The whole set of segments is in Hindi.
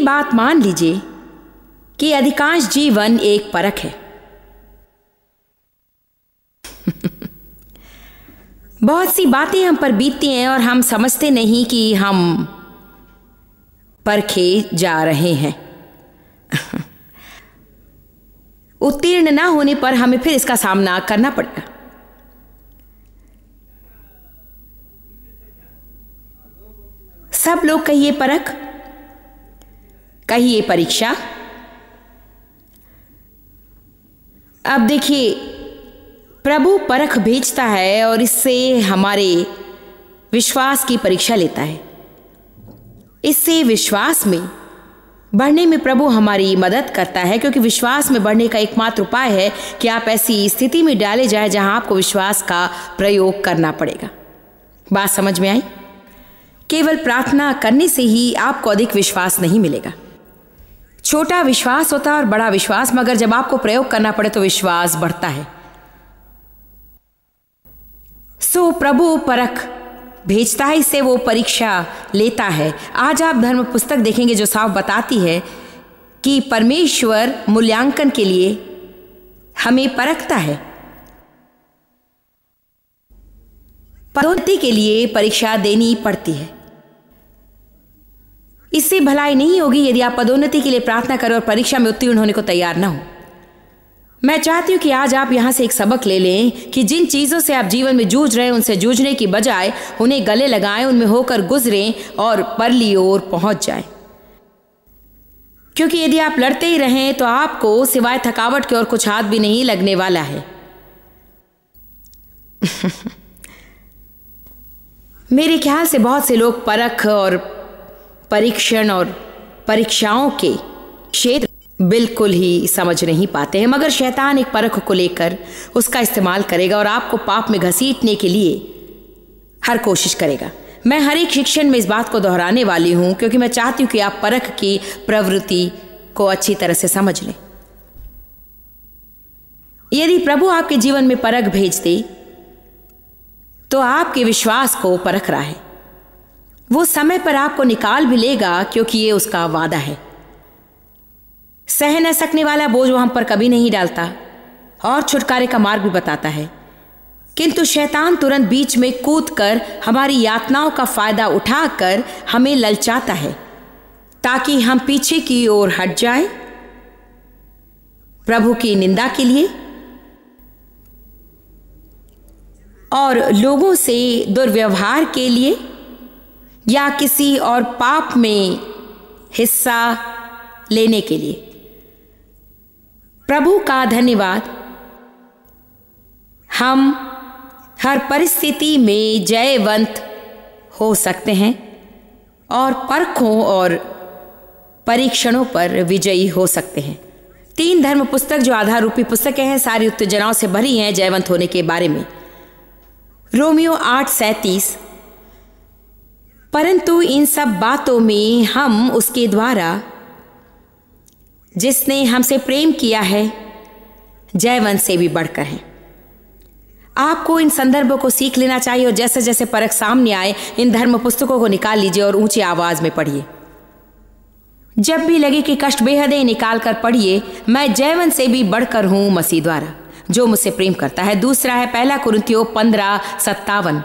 बात मान लीजिए कि अधिकांश जीवन एक परख है। बहुत सी बातें हम पर बीतती हैं और हम समझते नहीं कि हम परखे जा रहे हैं। उत्तीर्ण ना होने पर हमें फिर इसका सामना करना पड़ेगा। सब लोग कहिए परख, कहिए परीक्षा। अब देखिए, प्रभु परख भेजता है और इससे हमारे विश्वास की परीक्षा लेता है। इससे विश्वास में बढ़ने में प्रभु हमारी मदद करता है, क्योंकि विश्वास में बढ़ने का एकमात्र उपाय है कि आप ऐसी स्थिति में डाले जाए जहां आपको विश्वास का प्रयोग करना पड़ेगा। बात समझ में आई? केवल प्रार्थना करने से ही आपको अधिक विश्वास नहीं मिलेगा। छोटा विश्वास होता है और बड़ा विश्वास, मगर जब आपको प्रयोग करना पड़े तो विश्वास बढ़ता है। सो प्रभु परख भेजता है, इससे वो परीक्षा लेता है। आज आप धर्म पुस्तक देखेंगे जो साफ बताती है कि परमेश्वर मूल्यांकन के लिए हमें परखता है। पदोन्नति के लिए परीक्षा देनी पड़ती है। इससे भलाई नहीं होगी यदि आप पदोन्नति के लिए प्रार्थना करें और परीक्षा में उत्तीर्ण होने को तैयार ना हो। मैं चाहती हूं कि आज आप यहां से एक सबक ले लें कि जिन चीजों से आप जीवन में जूझ रहे हैं उनसे जूझने की बजाय उन्हें गले लगाएं, उनमें होकर गुजरें और परली ओर पहुंच जाएं। क्योंकि यदि आप लड़ते ही रहें तो आपको सिवाय थकावट के और कुछ हाथ भी नहीं लगने वाला है। मेरे ख्याल से बहुत से लोग परख और परीक्षण और परीक्षाओं के क्षेत्र बिल्कुल ही समझ नहीं पाते हैं, मगर शैतान एक परख को लेकर उसका इस्तेमाल करेगा और आपको पाप में घसीटने के लिए हर कोशिश करेगा। मैं हर एक शिक्षण में इस बात को दोहराने वाली हूं, क्योंकि मैं चाहती हूं कि आप परख की प्रवृत्ति को अच्छी तरह से समझ लें। यदि प्रभु आपके जीवन में परख भेज दे तो आपके विश्वास को परख रहा है। वो समय पर आपको निकाल भी लेगा, क्योंकि ये उसका वादा है। सह न सकने वाला बोझ वो हम पर कभी नहीं डालता और छुटकारे का मार्ग भी बताता है, किंतु शैतान तुरंत बीच में कूदकर हमारी यातनाओं का फायदा उठाकर हमें ललचाता है ताकि हम पीछे की ओर हट जाएं, प्रभु की निंदा के लिए और लोगों से दुर्व्यवहार के लिए या किसी और पाप में हिस्सा लेने के लिए। प्रभु का धन्यवाद, हम हर परिस्थिति में जयवंत हो सकते हैं और परखों और परीक्षणों पर विजयी हो सकते हैं। 3 धर्म पुस्तक जो आधार रूपी पुस्तकें हैं, सारी उत्तेजनाओं से भरी हैं जयवंत होने के बारे में। रोमियो 8:37, परंतु इन सब बातों में हम उसके द्वारा जिसने हमसे प्रेम किया है जयवंत से भी बढ़कर हैं। आपको इन संदर्भों को सीख लेना चाहिए और जैसे जैसे परख सामने आए इन धर्म पुस्तकों को निकाल लीजिए और ऊंची आवाज में पढ़िए। जब भी लगे कि कष्ट बेहद है, निकाल कर पढ़िए, मैं जयवंत से भी बढ़कर हूं मसीह द्वारा जो मुझसे प्रेम करता है। दूसरा है 1 कुरिन्थियों 15:57,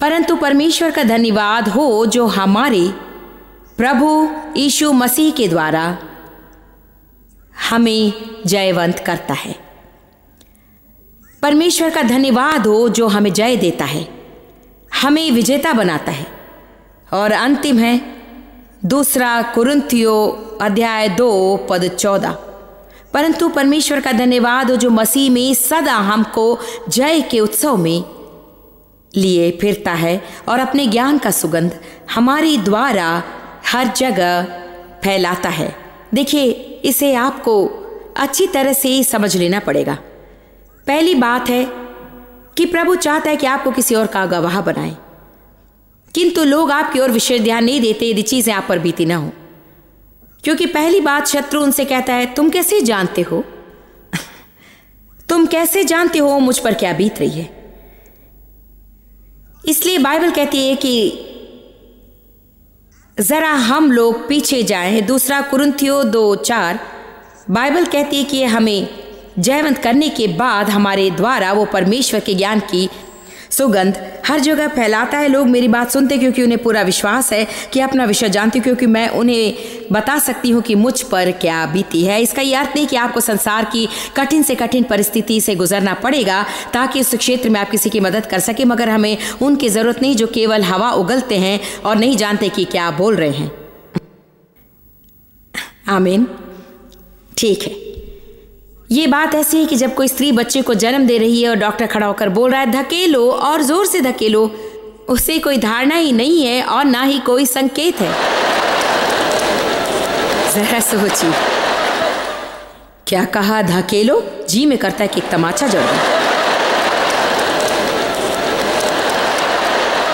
परंतु परमेश्वर का धन्यवाद हो जो हमारे प्रभु यीशु मसीह के द्वारा हमें जयवंत करता है। परमेश्वर का धन्यवाद हो जो हमें जय देता है, हमें विजेता बनाता है। और अंतिम है 2 कुरिन्थियों अध्याय 2 पद 14, परंतु परमेश्वर का धन्यवाद हो जो मसीह में सदा हमको जय के उत्सव में लिए फिरता है और अपने ज्ञान का सुगंध हमारी द्वारा हर जगह फैलाता है। देखिए, इसे आपको अच्छी तरह से समझ लेना पड़ेगा। पहली बात है कि प्रभु चाहता है कि आपको किसी और का गवाह बनाए, किंतु लोग आपकी ओर विशेष ध्यान नहीं देते यदि चीजें आप पर बीती ना हो। क्योंकि पहली बात, शत्रु उनसे कहता है, तुम कैसे जानते हो तुम कैसे जानते हो मुझ पर क्या बीत रही है। इसलिए बाइबल कहती है कि जरा हम लोग पीछे जाएं। 2 कुरिन्थियों 2:4 बाइबल कहती है कि हमें जयवंत करने के बाद हमारे द्वारा वो परमेश्वर के ज्ञान की सुगंध हर जगह फैलाता है। लोग मेरी बात सुनते क्योंकि उन्हें पूरा विश्वास है कि अपना विषय जानती हूँ, क्योंकि मैं उन्हें बता सकती हूँ कि मुझ पर क्या बीती है। इसका ये अर्थ नहीं कि आपको संसार की कठिन से कठिन परिस्थिति से गुजरना पड़ेगा ताकि उस क्षेत्र में आप किसी की मदद कर सके, मगर हमें उनकी ज़रूरत नहीं जो केवल हवा उगलते हैं और नहीं जानते कि क्या बोल रहे हैं। आमीन। ठीक है, ये बात ऐसी है कि जब कोई स्त्री बच्चे को जन्म दे रही है और डॉक्टर खड़ा होकर बोल रहा है धकेलो और जोर से धकेलो, उससे कोई धारणा ही नहीं है और ना ही कोई संकेत है। जरा सोचिए, क्या कहा? धकेलो। जी में करता है कि एक तमाचा जड़ दो,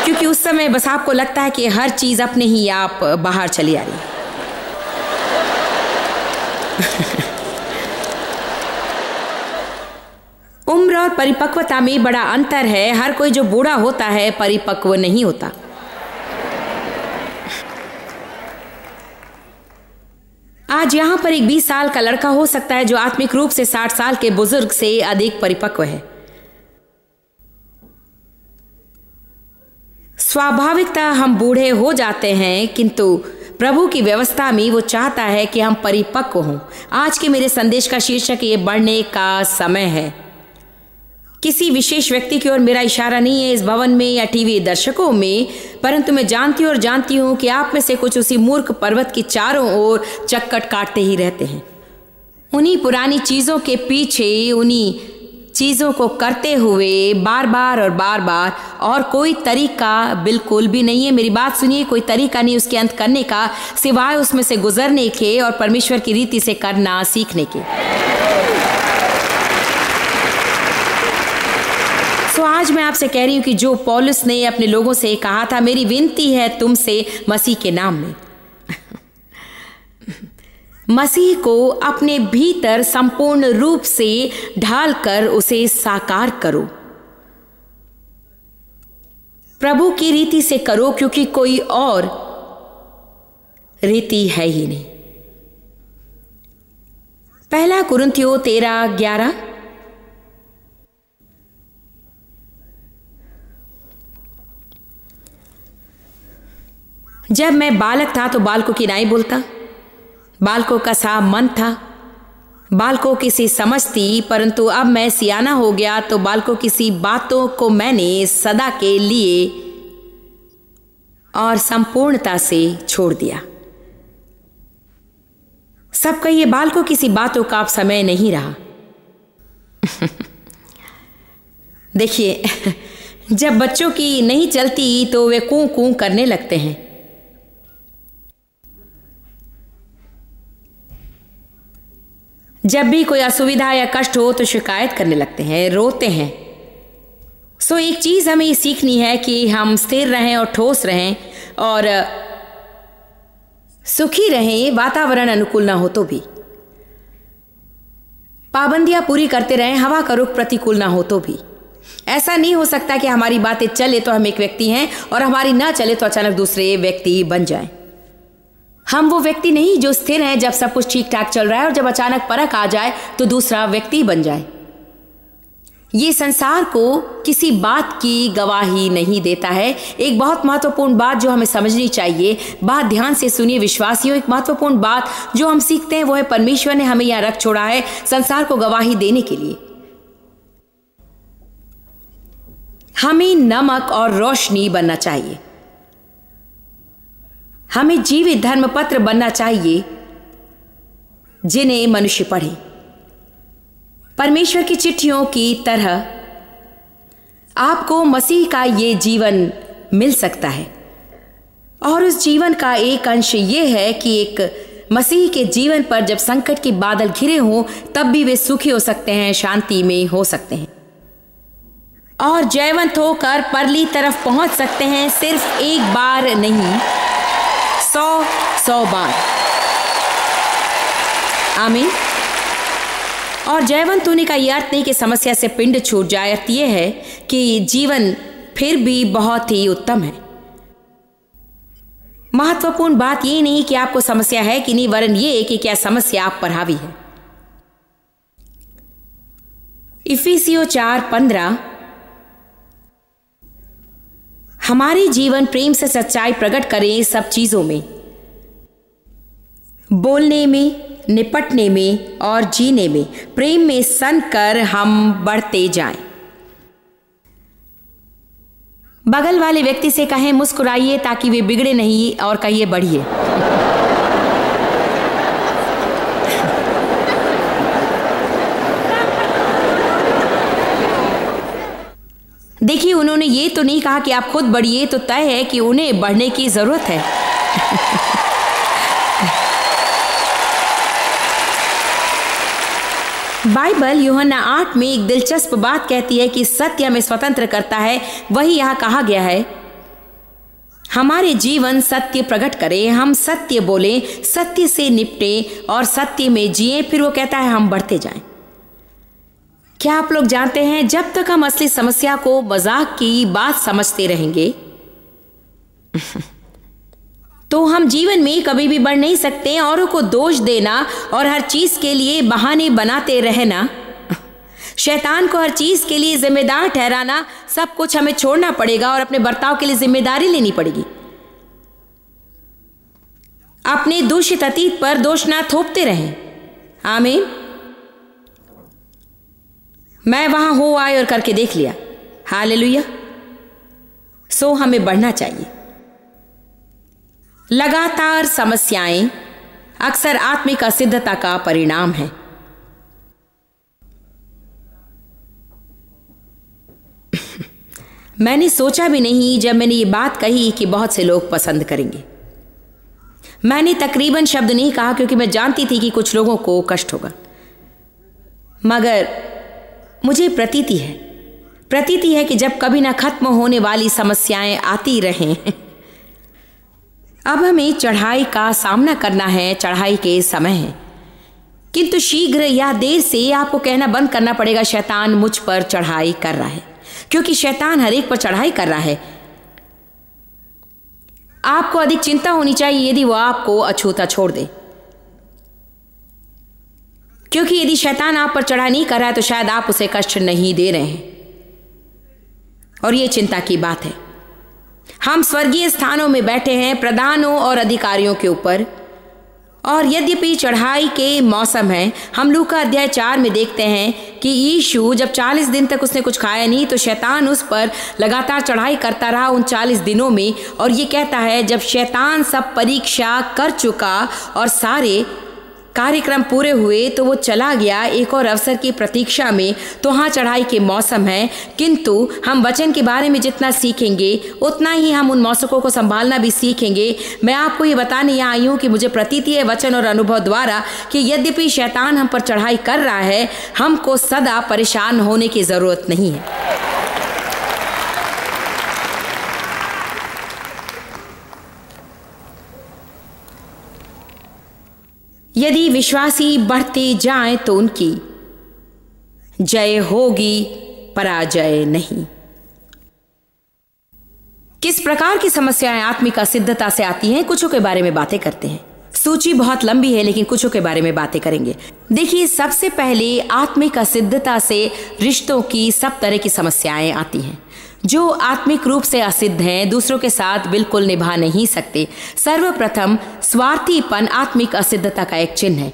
क्योंकि उस समय बस आपको लगता है कि हर चीज अपने ही आप बाहर चली आ रही है। उम्र और परिपक्वता में बड़ा अंतर है। हर कोई जो बूढ़ा होता है परिपक्व नहीं होता। आज यहां पर एक 20 साल का लड़का हो सकता है जो आत्मिक रूप से 60 साल के बुजुर्ग से अधिक परिपक्व है। स्वाभाविकता हम बूढ़े हो जाते हैं, किंतु प्रभु की व्यवस्था में वो चाहता है कि हम परिपक्व हों। आज के मेरे संदेश का शीर्षक ये बढ़ने का समय है। किसी विशेष व्यक्ति की ओर मेरा इशारा नहीं है इस भवन में या टीवी दर्शकों में, परंतु मैं जानती हूँ कि आप में से कुछ उसी मूर्ख पर्वत की चारों ओर चक्कर काटते ही रहते हैं, उन्हीं पुरानी चीजों के पीछे, उन्हीं चीजों को करते हुए बार बार, और कोई तरीका बिल्कुल भी नहीं है। मेरी बात सुनिए, कोई तरीका नहीं उसके अंत करने का सिवाय उसमें से गुजरने के और परमेश्वर की रीति से करना सीखने के। तो आज मैं आपसे कह रही हूं कि जो पौलुस ने अपने लोगों से कहा था, मेरी विनती है तुमसे मसीह के नाम में, मसीह को अपने भीतर संपूर्ण रूप से ढालकर उसे साकार करो। प्रभु की रीति से करो, क्योंकि कोई और रीति है ही नहीं। 1 कुरिन्थियों 13:11 जब मैं बालक था तो बालकों की नाई बोलता, बालकों का सा मन था, बालकों की सी समझ थी, परंतु अब मैं सियाना हो गया तो बालकों की सी बातों को मैंने सदा के लिए और संपूर्णता से छोड़ दिया। सब कहिए, बालकों की सी बातों का अब समय नहीं रहा। देखिए, जब बच्चों की नहीं चलती तो वे कूं कूं करने लगते हैं। जब भी कोई असुविधा या कष्ट हो तो शिकायत करने लगते हैं, रोते हैं। सो एक चीज हमें ये सीखनी है कि हम स्थिर रहें और ठोस रहें और सुखी रहें, वातावरण अनुकूल ना हो तो भी। पाबंदियां पूरी करते रहें, हवा का रुख प्रतिकूल ना हो तो भी। ऐसा नहीं हो सकता कि हमारी बातें चले तो हम एक व्यक्ति हैं और हमारी ना चले तो अचानक दूसरे व्यक्ति बन जाएं। हम वो व्यक्ति नहीं जो स्थिर है जब सब कुछ ठीक ठाक चल रहा है और जब अचानक परख आ जाए तो दूसरा व्यक्ति बन जाए। ये संसार को किसी बात की गवाही नहीं देता है। एक बहुत महत्वपूर्ण बात जो हमें समझनी चाहिए, बात ध्यान से सुनिए विश्वासियों, एक महत्वपूर्ण बात जो हम सीखते हैं वो है परमेश्वर ने हमें यहां रख छोड़ा है संसार को गवाही देने के लिए। हमें नमक और रोशनी बनना चाहिए, हमें जीवित धर्मपत्र बनना चाहिए जिन्हें मनुष्य पढ़े। परमेश्वर की चिट्ठियों की तरह आपको मसीह का ये जीवन मिल सकता है और उस जीवन का एक अंश ये है कि एक मसीह के जीवन पर जब संकट के बादल घिरे हों तब भी वे सुखी हो सकते हैं, शांति में हो सकते हैं और जयवंत होकर परली तरफ पहुंच सकते हैं। सिर्फ एक बार नहीं, 100 बार। आमीन। और जयवंत होने का यह अर्थ नहीं कि समस्या से पिंड छूट जाए, अर्थ यह है कि जीवन फिर भी बहुत ही उत्तम है। महत्वपूर्ण बात ये नहीं कि आपको समस्या है कि नहीं, वरन ये कि क्या समस्या आप पर हावी है। इफिसियों 4:15, हमारे जीवन प्रेम से सच्चाई प्रकट करें सब चीजों में, बोलने में, निपटने में और जीने में प्रेम में सन कर हम बढ़ते जाएं। बगल वाले व्यक्ति से कहें मुस्कुराइए ताकि वे बिगड़े नहीं, और कहिए बढ़िए। देखिए, उन्होंने ये तो नहीं कहा कि आप खुद बढ़िए, तो तय है कि उन्हें बढ़ने की जरूरत है। बाइबल यूहन्ना 8 में एक दिलचस्प बात कहती है कि सत्य हमें स्वतंत्र करता है। वही यहां कहा गया है, हमारे जीवन सत्य प्रकट करें, हम सत्य बोलें, सत्य से निपटें और सत्य में जिएं। फिर वो कहता है हम बढ़ते जाएं। क्या आप लोग जानते हैं, जब तक हम असली समस्या को मजाक की बात समझते रहेंगे तो हम जीवन में कभी भी बढ़ नहीं सकते। औरों को दोष देना और हर चीज के लिए बहाने बनाते रहना, शैतान को हर चीज के लिए जिम्मेदार ठहराना, सब कुछ हमें छोड़ना पड़ेगा और अपने बर्ताव के लिए जिम्मेदारी लेनी पड़ेगी। अपने दूषित अतीत पर दोष ना थोपते रहें। आमीन। मैं वहां हो आए और करके देख लिया। हालेलुया। सो हमें बढ़ना चाहिए। लगातार समस्याएं अक्सर आत्मिक असिद्धता का परिणाम है। मैंने सोचा भी नहीं जब मैंने ये बात कही कि बहुत से लोग पसंद करेंगे। मैंने तकरीबन शब्द नहीं कहा क्योंकि मैं जानती थी कि कुछ लोगों को कष्ट होगा, मगर मुझे प्रतीति है कि जब कभी ना खत्म होने वाली समस्याएं आती रहें, अब हमें चढ़ाई का सामना करना है। चढ़ाई के समय है, किंतु शीघ्र या देर से आपको कहना बंद करना पड़ेगा, शैतान मुझ पर चढ़ाई कर रहा है, क्योंकि शैतान हर एक पर चढ़ाई कर रहा है। आपको अधिक चिंता होनी चाहिए यदि वो आपको अछूता छोड़ दे, क्योंकि यदि शैतान आप पर चढ़ाई नहीं कर रहा है तो शायद आप उसे कष्ट नहीं दे रहे हैं, और ये चिंता की बात है। हम स्वर्गीय स्थानों में बैठे हैं, प्रधानों और अधिकारियों के ऊपर, और यद्यपि चढ़ाई के मौसम है। हम लूका अध्याय 4 में देखते हैं कि यीशु जब 40 दिन तक उसने कुछ खाया नहीं, तो शैतान उस पर लगातार चढ़ाई करता रहा उन 40 दिनों में। और ये कहता है जब शैतान सब परीक्षा कर चुका और सारे कार्यक्रम पूरे हुए तो वो चला गया एक और अवसर की प्रतीक्षा में। तो हाँ, चढ़ाई के मौसम है, किंतु हम वचन के बारे में जितना सीखेंगे उतना ही हम उन मौसमों को संभालना भी सीखेंगे। मैं आपको ये बताने यहाँ आई हूँ कि मुझे प्रतीति है वचन और अनुभव द्वारा कि यद्यपि शैतान हम पर चढ़ाई कर रहा है, हमको सदा परेशान होने की जरूरत नहीं है। यदि विश्वासी बढ़ते जाएं तो उनकी जय होगी, पराजय नहीं। किस प्रकार की समस्याएं आत्मिक असिद्धता से आती हैं, कुछों के बारे में बातें करते हैं। सूची बहुत लंबी है लेकिन कुछों के बारे में बातें करेंगे। देखिए, सबसे पहले आत्मिक असिद्धता से रिश्तों की सब तरह की समस्याएं आती हैं। जो आत्मिक रूप से असिद्ध हैं, दूसरों के साथ बिल्कुल निभा नहीं सकते। सर्वप्रथम स्वार्थीपन आत्मिक असिद्धता का एक चिन्ह है।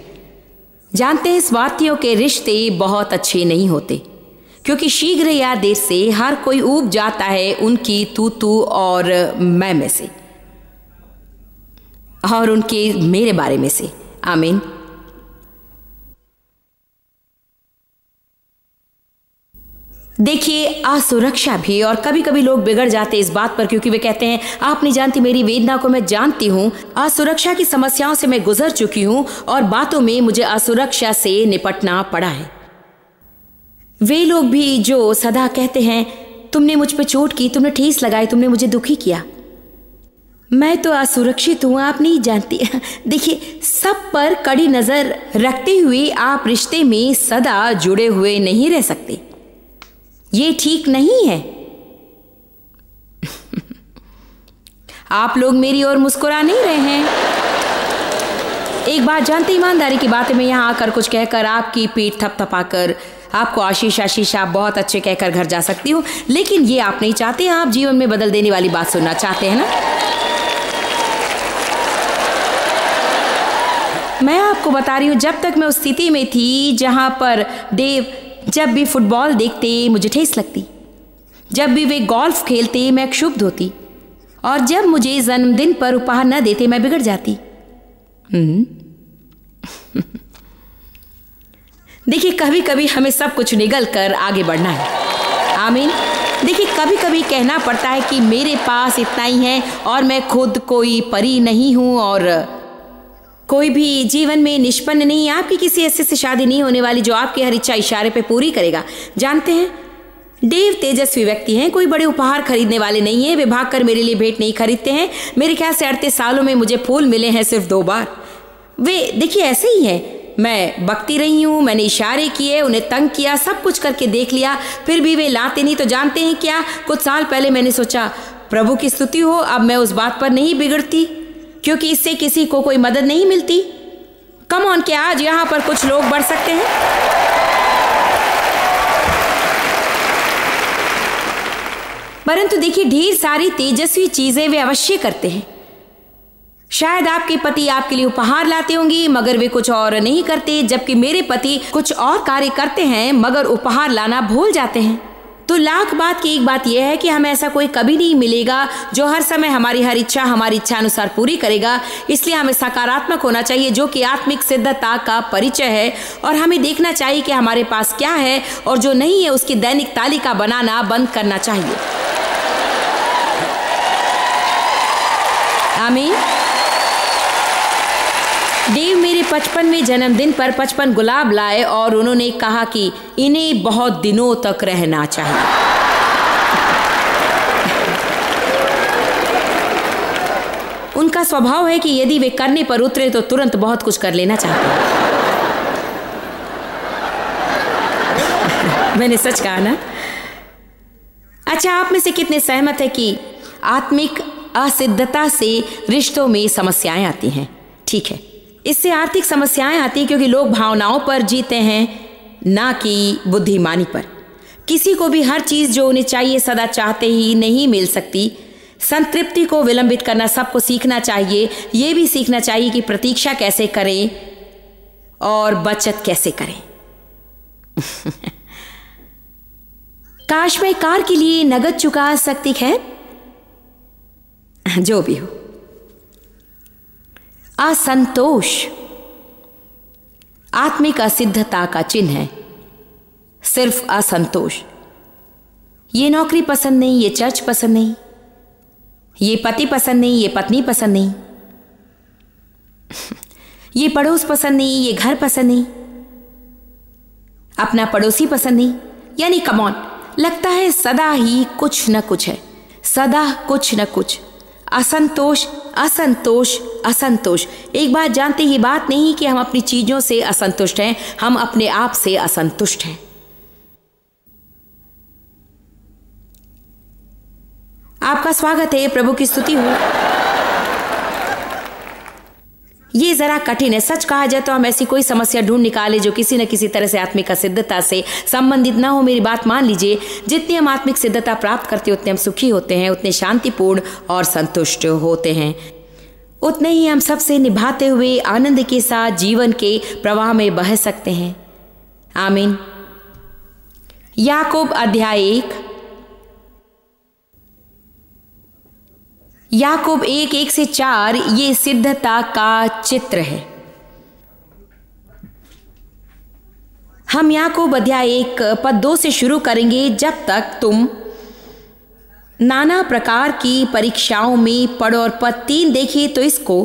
जानते हैं, स्वार्थियों के रिश्ते बहुत अच्छे नहीं होते, क्योंकि शीघ्र या देर से हर कोई ऊब जाता है उनकी तू और मैं में से, और उनके मेरे बारे में से। आमीन। देखिए, असुरक्षा भी, और कभी कभी लोग बिगड़ जाते इस बात पर क्योंकि वे कहते हैं आप नहीं जानती मेरी वेदना को, मैं जानती हूँ। असुरक्षा की समस्याओं से मैं गुजर चुकी हूँ और बातों में मुझे असुरक्षा से निपटना पड़ा है। वे लोग भी जो सदा कहते हैं तुमने मुझ पर चोट की, तुमने ठेस लगाई, तुमने मुझे दुखी किया, मैं तो असुरक्षित हूं, आप नहीं जानती। देखिए, सब पर कड़ी नजर रखते हुए आप रिश्ते में सदा जुड़े हुए नहीं रह सकते। ये ठीक नहीं है। आप लोग मेरी ओर मुस्कुरा नहीं रहे हैं। एक बात जानते, ईमानदारी की बात है, मैं यहाँ आकर कुछ कहकर आपकी पीठ थपथपाकर आपको आशीष आशीष आप बहुत अच्छे कहकर घर जा सकती हूँ, लेकिन ये आप नहीं चाहते। आप जीवन में बदल देने वाली बात सुनना चाहते हैं ना। मैं आपको बता रही हूँ, जब तक मैं उस स्थिति में थी जहाँ पर देव जब भी फुटबॉल देखते मुझे ठेस लगती, जब भी वे गोल्फ खेलते मैं क्षुब्ध होती, और जब मुझे जन्मदिन पर उपहार न देते मैं बिगड़ जाती। देखिए, कभी कभी हमें सब कुछ निगल कर आगे बढ़ना है। आमीन। देखिए, कभी कभी कहना पड़ता है कि मेरे पास इतना ही है और मैं खुद कोई परी नहीं हूं और कोई भी जीवन में निष्पन्न नहीं। आपकी किसी ऐसे से शादी नहीं होने वाली जो आपकी हर इच्छा इशारे पे पूरी करेगा। जानते हैं, देव तेजस्वी व्यक्ति हैं, कोई बड़े उपहार खरीदने वाले नहीं है। वे भाग कर मेरे लिए भेंट नहीं खरीदते हैं। मेरे ख्याल से 38 सालों में मुझे फूल मिले हैं सिर्फ 2 बार। वे देखिए ऐसे ही है, मैं बकती रही हूँ, मैंने इशारे किए, उन्हें तंग किया, सब कुछ करके देख लिया, फिर भी वे लाते नहीं। तो जानते हैं क्या, कुछ साल पहले मैंने सोचा प्रभु की स्तुति हो, अब मैं उस बात पर नहीं बिगड़ती क्योंकि इससे किसी को कोई मदद नहीं मिलती। कम ऑन, क्या आज यहाँ पर कुछ लोग बढ़ सकते हैं? परंतु देखिए, ढेर सारी तेजस्वी चीजें वे अवश्य करते हैं। शायद आपके पति आपके लिए उपहार लाते होंगे मगर वे कुछ और नहीं करते, जबकि मेरे पति कुछ और कार्य करते हैं मगर उपहार लाना भूल जाते हैं। तो लाख बात की एक बात यह है कि हमें ऐसा कोई कभी नहीं मिलेगा जो हर समय हमारी हर इच्छा हमारी इच्छा अनुसार पूरी करेगा। इसलिए हमें सकारात्मक होना चाहिए, जो कि आत्मिक सिद्धता का परिचय है, और हमें देखना चाहिए कि हमारे पास क्या है और जो नहीं है उसकी दैनिक तालिका बनाना बंद करना चाहिए। आमीन। देव मेरे 55वें जन्मदिन पर 55 गुलाब लाए और उन्होंने कहा कि इन्हें बहुत दिनों तक रहना चाहिए। उनका स्वभाव है कि यदि वे करने पर उतरे तो तुरंत बहुत कुछ कर लेना चाहते हैं। मैंने सच कहा ना? अच्छा, आप में से कितने सहमत है कि आत्मिक असिद्धता से रिश्तों में समस्याएं आती हैं? ठीक है, इससे आर्थिक समस्याएं आती हैं क्योंकि लोग भावनाओं पर जीते हैं, ना कि बुद्धिमानी पर। किसी को भी हर चीज जो उन्हें चाहिए सदा चाहते ही नहीं मिल सकती। संतृप्ति को विलंबित करना सबको सीखना चाहिए। यह भी सीखना चाहिए कि प्रतीक्षा कैसे करें और बचत कैसे करें। काश मैं कार के लिए नगद चुका सकती है। जो भी हो, असंतोष आत्मिक असिद्धता का चिन्ह है। सिर्फ असंतोष। ये नौकरी पसंद नहीं, ये चर्च पसंद नहीं, ये पति पसंद नहीं, ये पत्नी पसंद नहीं, ये पड़ोस पसंद नहीं, ये घर पसंद नहीं, अपना पड़ोसी पसंद नहीं। यानी कमॉन, लगता है सदा ही कुछ न कुछ है, सदा कुछ न कुछ। असंतोष असंतोष असंतोष। एक बात जानते, ही बात नहीं कि हम अपनी चीजों से असंतुष्ट हैं, हम अपने आप से असंतुष्ट हैं। आपका स्वागत है, प्रभु की स्तुति हो। ये जरा कठिन है। सच कहा जाए तो हम ऐसी कोई समस्या ढूंढ निकाले जो किसी न किसी तरह से आत्मिक सिद्धता से संबंधित ना हो। मेरी बात मान लीजिए, जितनी हम आत्मिक सिद्धता प्राप्त करते हैं उतने हम सुखी होते हैं, उतने शांतिपूर्ण और संतुष्ट होते हैं, उतने ही हम सबसे निभाते हुए आनंद के साथ जीवन के प्रवाह में बह सकते हैं। आमीन। याकूब अध्याय 1, याकूब 1:1 से 4 ये सिद्धता का चित्र है। हम याकूब अध्याय 1 पद 2 से शुरू करेंगे। जब तक तुम नाना प्रकार की परीक्षाओं में पढ़ो, और पद 3 देखिए तो इसको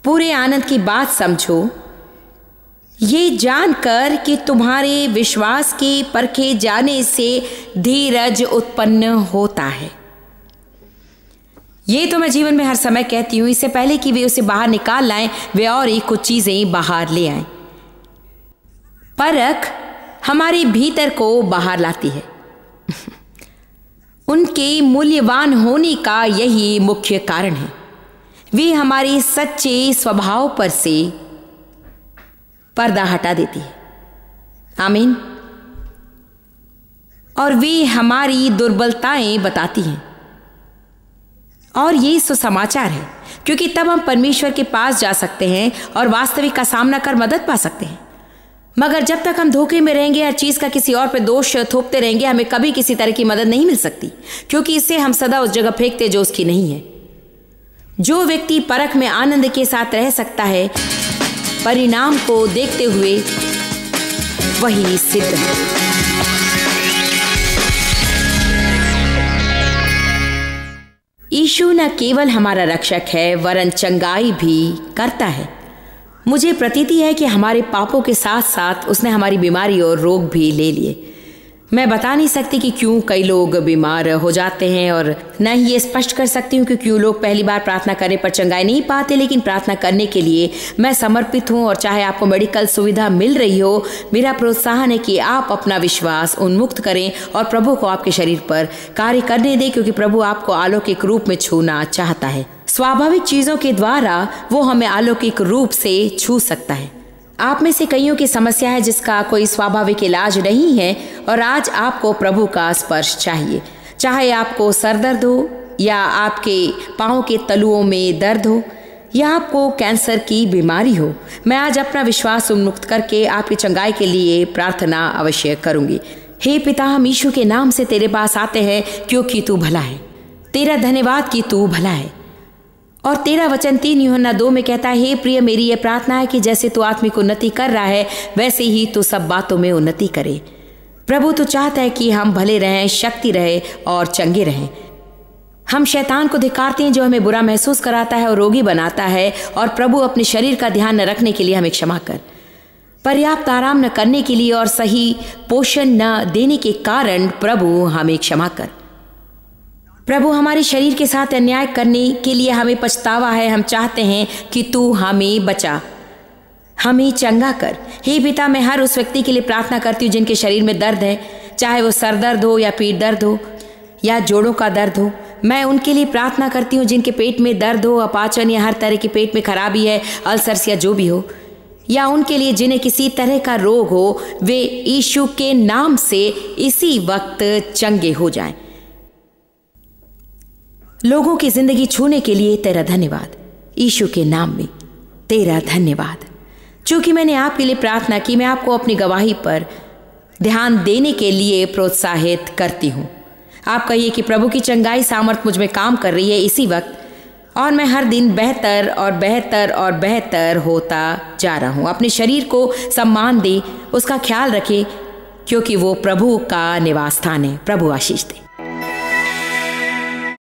पूरे आनंद की बात समझो, ये जानकर कि तुम्हारे विश्वास के परखे जाने से धीरज उत्पन्न होता है। ये तो मैं जीवन में हर समय कहती हूं, इससे पहले कि वे उसे बाहर निकाल लाएं, वे और एक कुछ चीजें बाहर ले आएं। परख हमारे भीतर को बाहर लाती है। उनके मूल्यवान होने का यही मुख्य कारण है। वे हमारे सच्चे स्वभाव पर से पर्दा हटा देती है। आमीन। और वे हमारी दुर्बलताएं बताती हैं। और ये सुसमाचार है, क्योंकि तब हम परमेश्वर के पास जा सकते हैं और वास्तविक का सामना कर मदद पा सकते हैं। मगर जब तक हम धोखे में रहेंगे, हर चीज का किसी और पे दोष थोपते रहेंगे, हमें कभी किसी तरह की मदद नहीं मिल सकती, क्योंकि इससे हम सदा उस जगह फेंकते जो उसकी नहीं है। जो व्यक्ति परख में आनंद के साथ रह सकता है, परिणाम को देखते हुए वही सिद्ध है। यीशु न केवल हमारा रक्षक है, वरन चंगाई भी करता है। मुझे प्रतीति है कि हमारे पापों के साथ साथ उसने हमारी बीमारी और रोग भी ले लिए। मैं बता नहीं सकती कि क्यों कई लोग बीमार हो जाते हैं, और न ही ये स्पष्ट कर सकती हूँ कि क्यों लोग पहली बार प्रार्थना करने पर चंगाई नहीं पाते। लेकिन प्रार्थना करने के लिए मैं समर्पित हूँ, और चाहे आपको मेडिकल सुविधा मिल रही हो, मेरा प्रोत्साहन है कि आप अपना विश्वास उन्मुक्त करें और प्रभु को आपके शरीर पर कार्य करने दें, क्योंकि प्रभु आपको अलौकिक रूप में छूना चाहता है। स्वाभाविक चीजों के द्वारा वो हमें अलौकिक रूप से छू सकता है। आप में से कईयों की समस्या है जिसका कोई स्वाभाविक इलाज नहीं है, और आज आपको प्रभु का स्पर्श चाहिए। चाहे आपको सर दर्द हो, या आपके पाँव के तलुओं में दर्द हो, या आपको कैंसर की बीमारी हो, मैं आज अपना विश्वास उन्मुक्त करके आपकी चंगाई के लिए प्रार्थना अवश्य करूंगी। हे पिता, हम यीशु के नाम से तेरे पास आते हैं, क्योंकि तू भला है। तेरा धन्यवाद कि तू भला है। और तेरा वचन 3 यूहन्ना 2 में कहता है, हे प्रिय, मेरी यह प्रार्थना है कि जैसे तू आत्मिक उन्नति कर रहा है, वैसे ही तू सब बातों में उन्नति करे। प्रभु, तू चाहता है कि हम भले रहें, शक्ति रहे और चंगे रहें। हम शैतान को धिक्कारते हैं जो हमें बुरा महसूस कराता है और रोगी बनाता है। और प्रभु, अपने शरीर का ध्यान न रखने के लिए हमें क्षमा कर, पर्याप्त आराम न करने के लिए और सही पोषण न देने के कारण प्रभु हमें क्षमा कर। प्रभु, हमारे शरीर के साथ अन्याय करने के लिए हमें पछतावा है। हम चाहते हैं कि तू हमें बचा, हमें चंगा कर। हे पिता, मैं हर उस व्यक्ति के लिए प्रार्थना करती हूँ जिनके शरीर में दर्द है, चाहे वो सर दर्द हो या पीठ दर्द हो या जोड़ों का दर्द हो। मैं उनके लिए प्रार्थना करती हूँ जिनके पेट में दर्द हो, अपाचन या हर तरह के पेट में खराबी है, अल्सर्स या जो भी हो, या उनके लिए जिन्हें किसी तरह का रोग हो, वे यीशु के नाम से इसी वक्त चंगे हो जाएं। लोगों की जिंदगी छूने के लिए तेरा धन्यवाद, यीशु के नाम में तेरा धन्यवाद। चूंकि मैंने आपके लिए प्रार्थना की, मैं आपको अपनी गवाही पर ध्यान देने के लिए प्रोत्साहित करती हूँ। आप कहिए कि प्रभु की चंगाई सामर्थ मुझ में काम कर रही है इसी वक्त, और मैं हर दिन बेहतर और बेहतर और बेहतर होता जा रहा हूँ। अपने शरीर को सम्मान दे, उसका ख्याल रखें, क्योंकि वो प्रभु का निवास स्थान है। प्रभु आशीष दे।